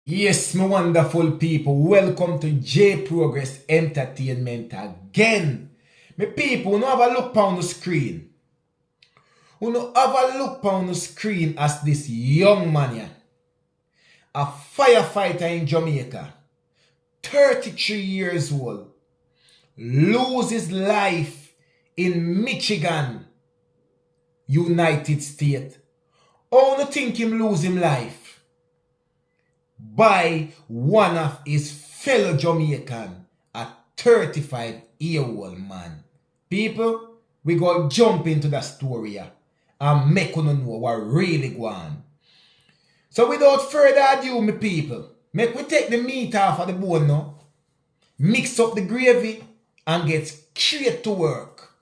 Yes, my wonderful people, welcome to J Progress Entertainment again. My people, you have a look on the screen. You have a look on the screen as this young man here, a firefighter in Jamaica, 33 years old, loses life in Michigan, United States. How do you think him lose him life? By one of his fellow Jamaican, a 35-year-old man. People, we go jump into the story here and make you know what really going on. So without further ado, my people, make we take the meat off of the bone now, mix up the gravy, and get straight to work.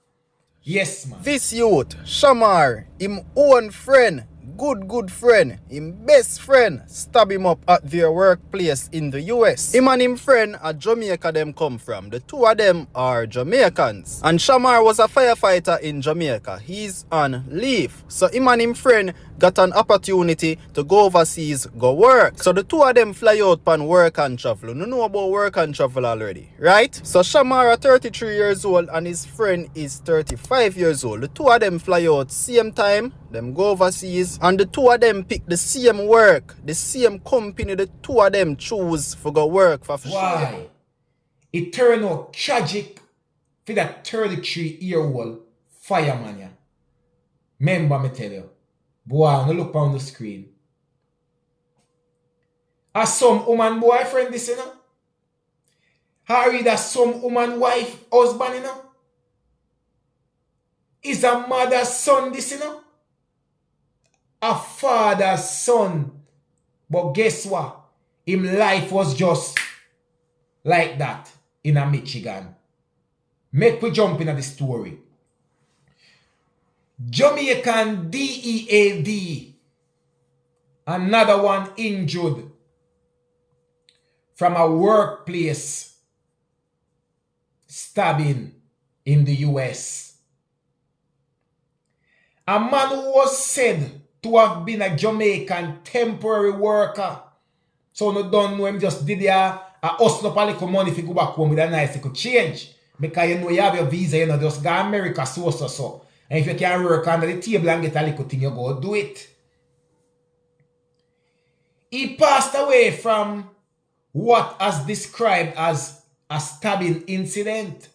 Yes, man. This youth, Shamar, him own friend, good friend, him best friend, stab him up at their workplace in the US. Him and him friend at Jamaica them come from. The two of them are Jamaicans. And Shamar was a firefighter in Jamaica. He's on leave. So him and him friend got an opportunity to go overseas, go work. So the two of them fly out on work and travel. You know about work and travel already, right? So Shamar 33 years old and his friend is 35 years old. The two of them fly out same time, them go overseas, and the two of them pick the same work, the same company the two of them choose for go work for. Why? It turned out tragic for that 33-year-old fireman here. Remember me tell you. Boy, no look on the screen. As some woman boyfriend this, you know? Harry, that some woman wife husband, you know? Is a mother's son this, you know? A father's son. But guess what? Him life was just like that in a Michigan. Make we jump into the story. Jamaican DEAD, another one injured from a workplace stabbing in the US. A man who was said to have been a Jamaican temporary worker. So no don't know him just did a hustle up a little money if you go back home with a nice little change. Because you know you have your visa, you know, just go America so. And if you can work under the table and get a little thing, you go do it. He passed away from what is described as a stabbing incident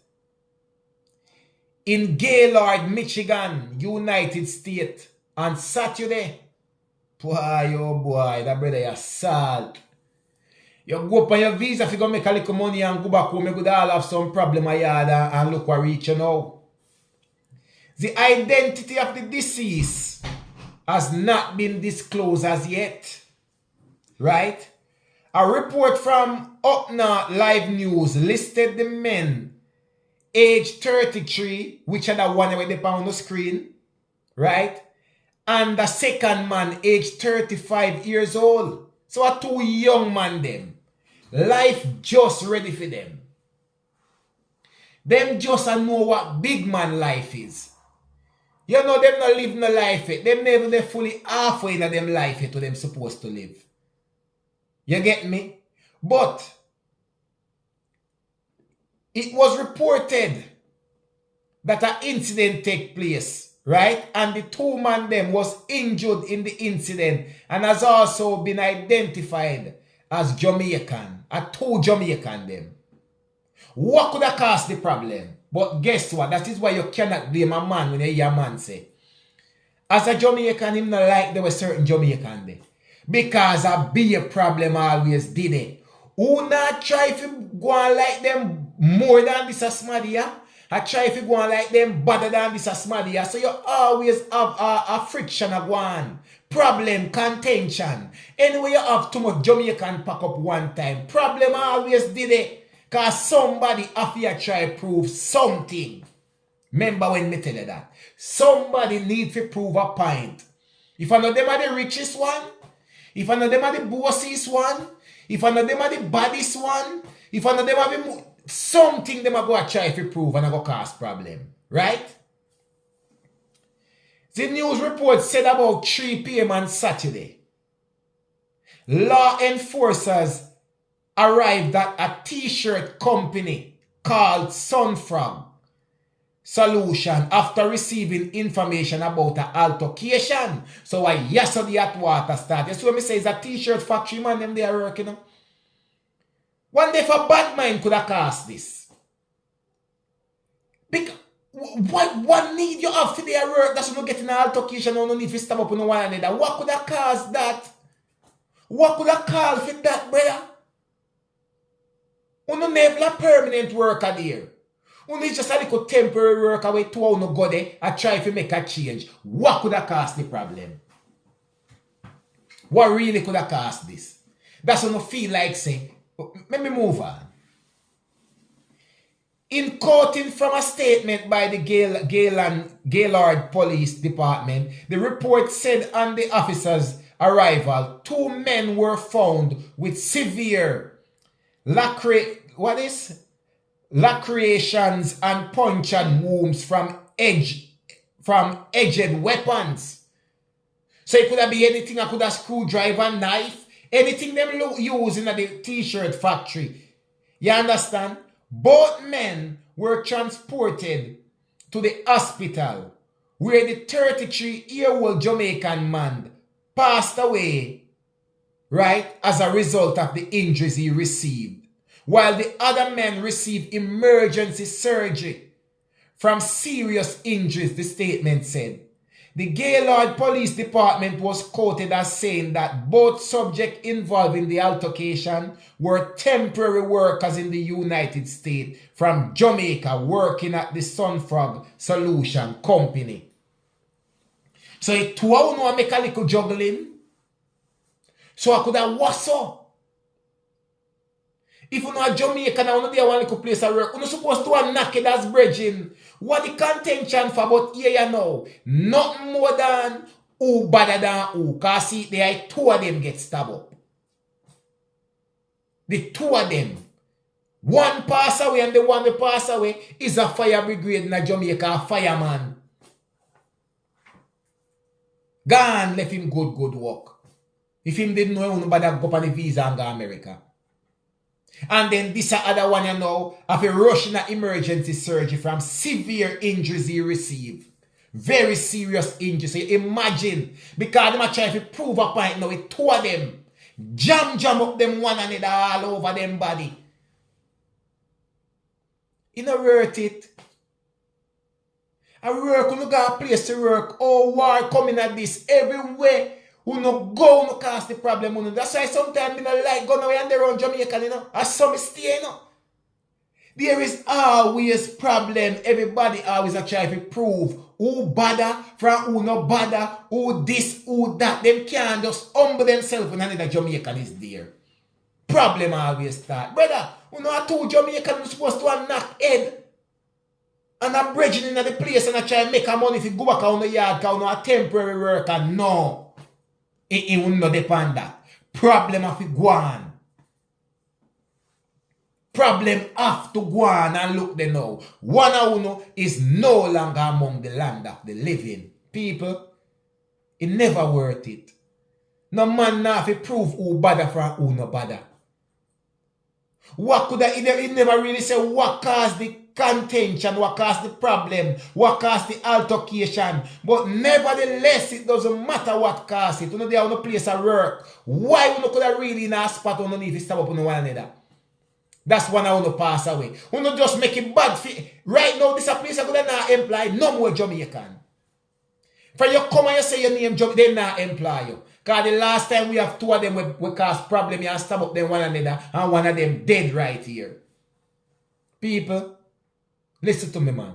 in Gaylord, Michigan, United States on Saturday. Boy, oh boy, that brother is sad. You go up on your visa if you go make a little money and go back home, you could all have some problem and look what reach you now. The identity of the deceased has not been disclosed as yet. Right? A report from Up North Live News listed the men age 33, which are the one with the on the screen, right? And the second man age 35 years old. So a two young man them. Life just ready for them. Them just know what big man life is. You know, them not live no life yet. Them never they fully halfway in them life yet to them supposed to live. You get me? But it was reported that an incident take place, right? And the two man them was injured in the incident and has also been identified as Jamaican, a two Jamaican them. What could have caused the problem? But guess what? That is why you cannot blame a man when you hear a man say, as a Jamaican, him not like there were certain Jamaican there. Because a big problem always did it. Who not try to go on like them more than this a smaddy? I try to go on like them better than this a smaddy. So you always have a friction of one. Problem, contention. Anyway, you have too much Jamaican pack up one time. Problem always did it. Because somebody after try to prove something. Remember when me tell you that. Somebody need to prove a point. If I know them are the richest one, if I know them are the bossiest one, if I know them are the baddest one, if I know them are the something them are going to try to prove and I go cause problem. Right? The news report said about 3 p.m. on Saturday law enforcers arrived at a t-shirt company called Sunfrog Solution after receiving information about an altercation. So why yesterday at water start. You see what me say is a t-shirt factory man them they are working on. One day for bad mind could have caused this. Because what need you have for their work? That's not getting an altercation or no need to stop up on one another. What could have caused that? What could have caused for that, brother? You don't have a permanent worker there. You need just a little temporary worker where two of you go there and try to make a change. What could have caused the problem? What really could have caused this? That's what I feel like saying. Let me move on. In quoting from a statement by the Gaylord Police Department, the report said on the officer's arrival, 2 men were found with severe lacerations and punctured wounds from edged weapons. So it could have been anything. I could have screwdriver, knife, anything them use in the t-shirt factory. You understand? Both men were transported to the hospital where the 33-year-old Jamaican man passed away, right, as a result of the injuries he received, while the other men received emergency surgery from serious injuries, the statement said. The Gaylord Police Department was quoted as saying that both subjects involved in the altercation were temporary workers in the United States from Jamaica working at the Sunfrog Solution Company. So it two no make a little juggling. So I could have what's up. If you know a Jamaican and you there one little place of work, you're supposed to have knock it as bridging. What the contention for about here you know? Nothing more than who better than who. Because see, there are 2 of them get stabbed up. The 2 of them. One pass away and the one that pass away is a fire brigade in Jamaica, a fireman. Gone left him good work. If him didn't know, nobody go up on the visa and go to America. And then this other one, you know, after rushing an emergency surgery from severe injuries he received. Very serious injuries. So you imagine, because they are trying to prove a point now with 2 of them. Jam up them one another all over them body. You know worth it. I work, you got a place to work. Oh, war coming at this everywhere. Who no go, no cause the problem. That's why sometimes I don't like going away and around Jamaica, you know. As some stay, you know. There is always problem. Everybody always a try to prove who bother from who no bother, who this, who that. Them can't just humble themselves when another Jamaican is there. Problem always start. Brother, you know a 2 Jamaicans supposed to have knock head. And I'm bridging in the place and I try to make a money if you go back on the yard because you know a temporary worker. No. It will not depend on that. Problem of it go on. Problem have to go on and look there now. One of you is no longer among the land of the living. People, it never worth it. No man now have to prove who bother from who no bother. What could I, it never really say what caused the contention, what caused the problem, what caused the altercation. But nevertheless, it doesn't matter what caused it. You know, they are on a place of work. Why you could have really in a spot on need to stop up on one another? That's one I want to pass away. You know, just make it bad for right now, this a place I could not employ no more Jamaican. For you come and you say your name, they not employ you. Because the last time we have 2 of them we cause problem, you stab up them one another and one of them dead right here. People, listen to me, man.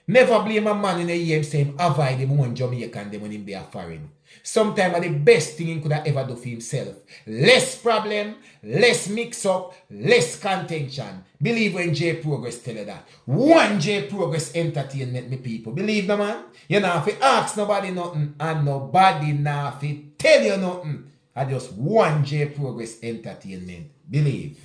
Never blame a man in a year saying avoid him when Jamaican them when him they are foreign. Sometimes the best thing he could have ever do for himself. Less problem, less mix up, less contention. Believe when J Progress tell you that. One J Progress Entertainment, me people. Believe no man. You know if you ask nobody nothing and nobody now if you tell you nothing. I just one J Progress Entertainment. Believe.